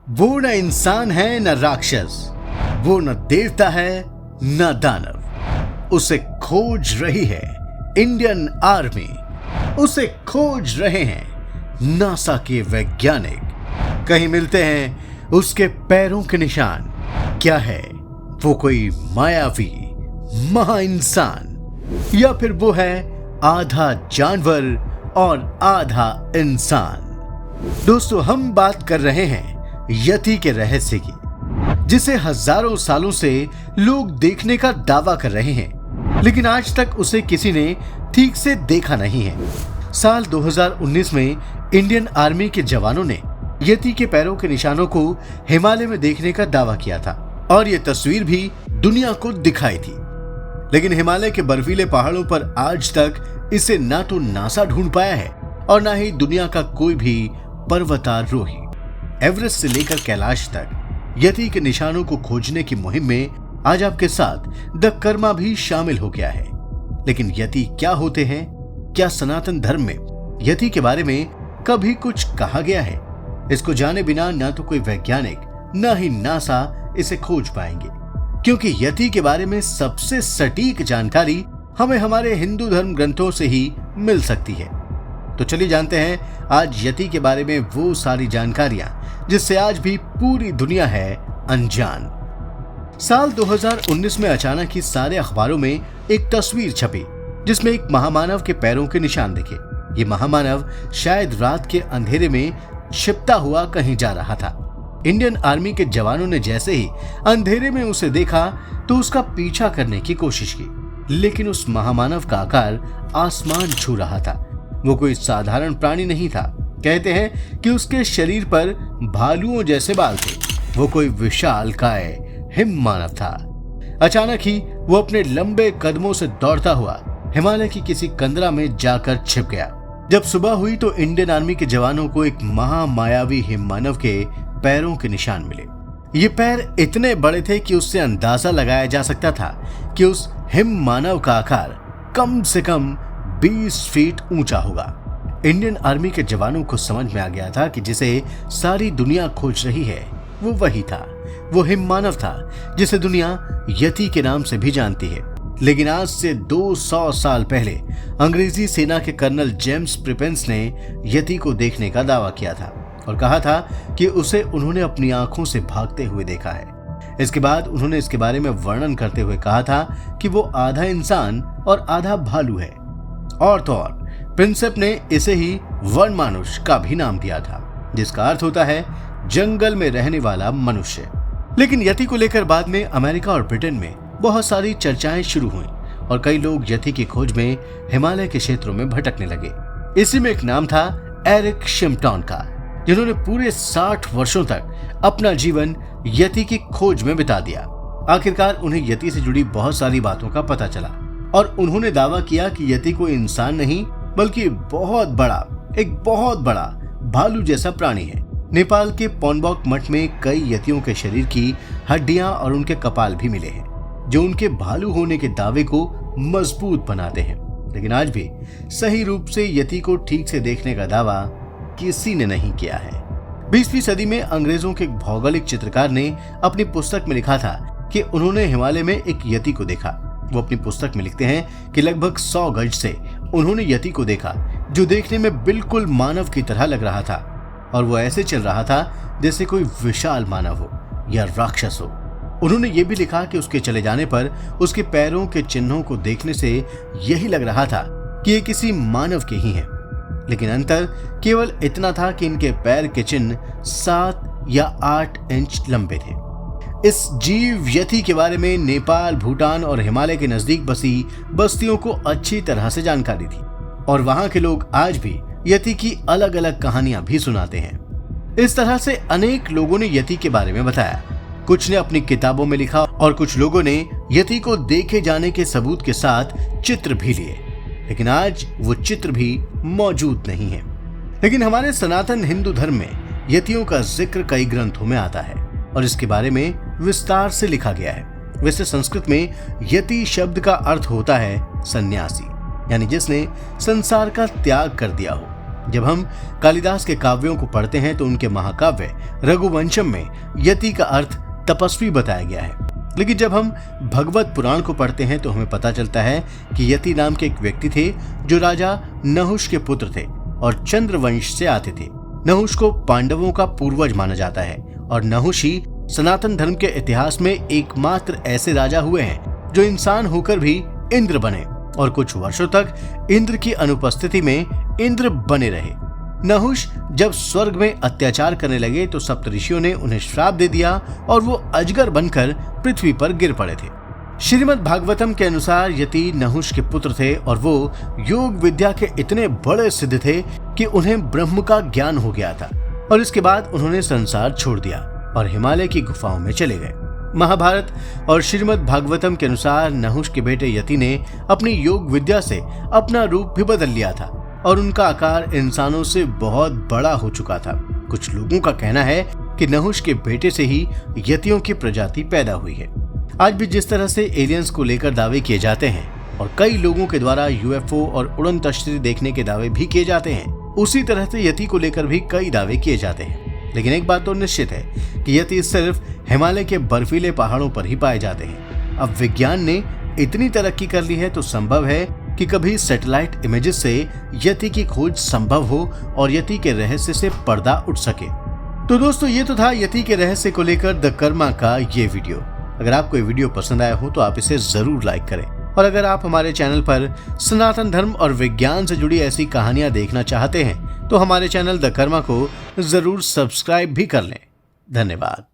वो न इंसान है न राक्षस, वो न देवता है न दानव। उसे खोज रही है इंडियन आर्मी, उसे खोज रहे हैं नासा के वैज्ञानिक। कहीं मिलते हैं उसके पैरों के निशान। क्या है वो, कोई मायावी महा इंसान, या फिर वो है आधा जानवर और आधा इंसान? दोस्तों, हम बात कर रहे हैं यति के रहस्य की, जिसे हजारों सालों से लोग देखने का दावा कर रहे हैं, लेकिन आज तक उसे किसी ने ठीक से देखा नहीं है। साल 2019 में इंडियन आर्मी के जवानों ने यति के पैरों के निशानों को हिमालय में देखने का दावा किया था और ये तस्वीर भी दुनिया को दिखाई थी। लेकिन हिमालय के बर्फीले पहाड़ों पर आज तक इसे ना तो नासा ढूंढ पाया है और ना ही दुनिया का कोई भी पर्वतारोही। एवरेस्ट से लेकर कैलाश तक यति के निशानों को खोजने की मुहिम में आज आपके साथ द कर्मा भी शामिल हो गया है। लेकिन यति क्या होते हैं? क्या सनातन धर्म में यति के बारे में कभी कुछ कहा गया है? इसको जाने बिना ना तो कोई वैज्ञानिक ना ही नासा इसे खोज पाएंगे, क्योंकि यति के बारे में सबसे सटीक जानकारी हमें हमारे हिंदू धर्म ग्रंथों से ही मिल सकती है। तो चलिए जानते हैं आज यति के बारे में वो सारी जानकारियां जिससे आज भी पूरी दुनिया है अनजान। साल 2019 में अचानक ही सारे अखबारों में एक तस्वीर छपी जिसमें एक महामानव के पैरों के निशान दिखे। ये महामानव शायद रात के अंधेरे में छिपता हुआ कहीं जा रहा था। इंडियन आर्मी के जवानों ने जैसे ही अंधेरे में उसे देखा तो उसका पीछा करने की कोशिश की, लेकिन उस महामानव का आकार आसमान छू रहा था। वो कोई साधारण प्राणी नहीं था। कहते हैं कि उसके शरीर पर भालुओं जैसे बाल थे। वो कोई विशाल काय हिम मानव था। अचानक ही वो अपने लंबे कदमों से दौड़ता हुआ हिमालय की किसी कंदरा में जाकर छिप गया। जब सुबह हुई तो इंडियन आर्मी के जवानों को एक महामायावी हिम मानव के पैरों के निशान मिले। ये पैर इतने बड़े थे कि उससे अंदाजा लगाया जा सकता था कि उस हिम मानव का आकार कम से कम 20 फीट ऊंचा होगा। इंडियन आर्मी के जवानों को समझ में आ गया था कि जिसे सारी दुनिया खोज रही है वो वही था। वो हिम मानव था जिसे दुनिया यति के नाम से भी जानती है। लेकिन आज से 200 साल पहले अंग्रेजी सेना के कर्नल जेम्स प्रिपेंस ने यति को देखने का दावा किया था और कहा था कि उसे उन्होंने अपनी आंखों से भागते हुए देखा है। इसके बाद उन्होंने इसके बारे में वर्णन करते हुए कहा था कि वो आधा इंसान और आधा भालू है। और तो और प्रिंसेप ने इसे ही वन मानुष का भी नाम दिया था, जिसका अर्थ होता है जंगल में रहने वाला मनुष्य। लेकिन यति को लेकर बाद में अमेरिका और ब्रिटेन में बहुत सारी चर्चाएं शुरू हुई और कई लोग यति की खोज में हिमालय के क्षेत्रों में भटकने लगे। इसी में एक नाम था एरिक शिम्पटन का, जिन्होंने पूरे 60 वर्षों तक अपना जीवन यति की खोज में बिता दिया। आखिरकार उन्हें यति से जुड़ी बहुत सारी बातों का पता चला और उन्होंने दावा किया कि यति कोई इंसान नहीं बल्कि एक बहुत बड़ा भालू जैसा प्राणी है। नेपाल के पोनबोक मठ में कई यतियों के शरीर की हड्डियां और उनके कपाल भी मिले हैं, जो उनके भालू होने के दावे को मजबूत बनाते हैं। लेकिन आज भी सही रूप से यति को ठीक से देखने का दावा किसी ने नहीं किया है। 20वीं सदी में अंग्रेजों के भौगोलिक चित्रकार ने अपनी पुस्तक में लिखा था कि उन्होंने हिमालय में एक यति को देखा। वो अपनी पुस्तक में लिखते हैं कि लगभग 100 गज से उन्होंने यति को देखा, जो देखने में बिल्कुल मानव की तरह लग रहा था और वो ऐसे चल रहा था जैसे कोई विशाल मानव हो या राक्षस हो। उन्होंने ये भी लिखा कि उसके चले जाने पर उसके पैरों के चिन्हों को देखने से यही लग रहा था कि ये किसी मानव के ही हैं। लेकिन अंतर केवल इतना था कि इनके पैर के चिन्ह 7 या 8 इंच लंबे थे। इस जीव यति के बारे में नेपाल, भूटान और हिमालय के नजदीक बसी बस्तियों को अच्छी तरह से जानकारी थी और वहां के लोग आज भी यति की अलग अलग कहानियां भी सुनाते हैं। इस तरह से अनेक लोगों ने यति के बारे में बताया। कुछ ने अपनी किताबों में लिखा और कुछ लोगों ने यति को देखे जाने के सबूत के साथ चित्र भी लिए, लेकिन आज वो चित्र भी मौजूद नहीं है। लेकिन हमारे सनातन हिंदू धर्म में यतियों का जिक्र कई ग्रंथों में आता है और इसके बारे में विस्तार से लिखा गया है। वैसे संस्कृत में यति शब्द का अर्थ होता है सन्यासी, यानी जिसने संसार का त्याग कर दिया हो। जब हम कालिदास के काव्यों को पढ़ते हैं तो उनके महाकाव्य रघुवंशम में यति का अर्थ तपस्वी बताया गया है। लेकिन जब हम भगवत पुराण को पढ़ते हैं तो हमें पता चलता है कि यति नाम के एक व्यक्ति थे जो राजा नहुष के पुत्र थे और चंद्रवंश से आते थे। नहुष को पांडवों का पूर्वज माना जाता है और नहुष ही सनातन धर्म के इतिहास में एकमात्र ऐसे राजा हुए हैं जो इंसान होकर भी इंद्र बने और कुछ वर्षों तक इंद्र की अनुपस्थिति में इंद्र बने रहे। नहुष जब स्वर्ग में अत्याचार करने लगे तो सप्तऋषियों ने उन्हें श्राप दे दिया और वो अजगर बनकर पृथ्वी पर गिर पड़े थे। श्रीमद् भागवतम के अनुसार यति नहुष के पुत्र थे और वो योग विद्या के इतने बड़े सिद्ध थे कि उन्हें ब्रह्म का ज्ञान हो गया था और इसके बाद उन्होंने संसार छोड़ दिया और हिमालय की गुफाओं में चले गए। महाभारत और श्रीमद् भागवतम के अनुसार नहुष के बेटे यति ने अपनी योग विद्या से अपना रूप भी बदल लिया था और उनका आकार इंसानों से बहुत बड़ा हो चुका था। कुछ लोगों का कहना है कि नहुष के बेटे से ही यतियों की प्रजाति पैदा हुई है। आज भी जिस तरह से एलियंस को लेकर दावे किए जाते हैं और कई लोगों के द्वारा यूएफओ और उड़न तश्तरी देखने के दावे भी किए जाते हैं, उसी तरह से यति को लेकर भी कई दावे किए जाते हैं। लेकिन एक बात तो निश्चित है कि यति सिर्फ हिमालय के बर्फीले पहाड़ों पर ही पाए जाते हैं। अब विज्ञान ने इतनी तरक्की कर ली है तो संभव है कि कभी सैटेलाइट इमेजेस से यति की खोज संभव हो और यति के रहस्य से पर्दा उठ सके। तो दोस्तों, ये तो था यति के रहस्य को लेकर द कर्मा का ये वीडियो। अगर आपको ये वीडियो पसंद आया हो तो आप इसे जरूर लाइक करें और अगर आप हमारे चैनल पर सनातन धर्म और विज्ञान से जुड़ी ऐसी कहानियां देखना चाहते हैं तो हमारे चैनल द कर्मा को जरूर सब्सक्राइब भी कर लें। धन्यवाद।